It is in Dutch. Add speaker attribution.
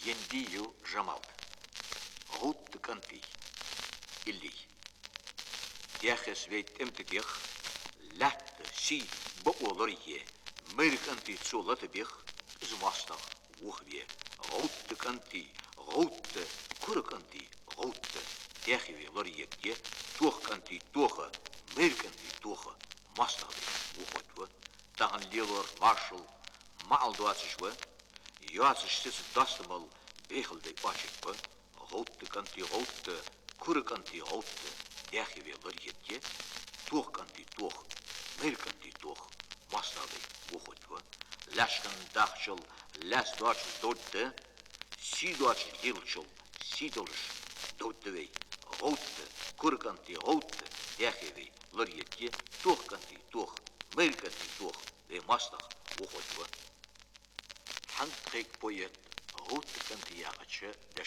Speaker 1: Ендию жамал. Гут канти. Илли. Яхес вейт эмтегех. Лат си боолорие. Мерканти цулатебех. Змастах ухве. Гут канти. Гут курканти. Гут. Яхеве лорьекте. Тох канти тоха. Мерканти тоха. Мастах ухотва. Таган лилор маршал. Маал 20 Joatsisch zit dastemel begelde pachikpe, rote kanti rote, kure kanti rote, derge weer lorjetje, toch kanti toch, meer kanti toch, masnali wochotwe, lashkan dachel, las dachel dotte, si dachel hilchel, si dolch dotte wee, rote, kure kanti rote, derge weer lorjetje, toch kanti toch, meer kanti toch, de masnach wochotwe. Handtrek poet rote kanti jagetje de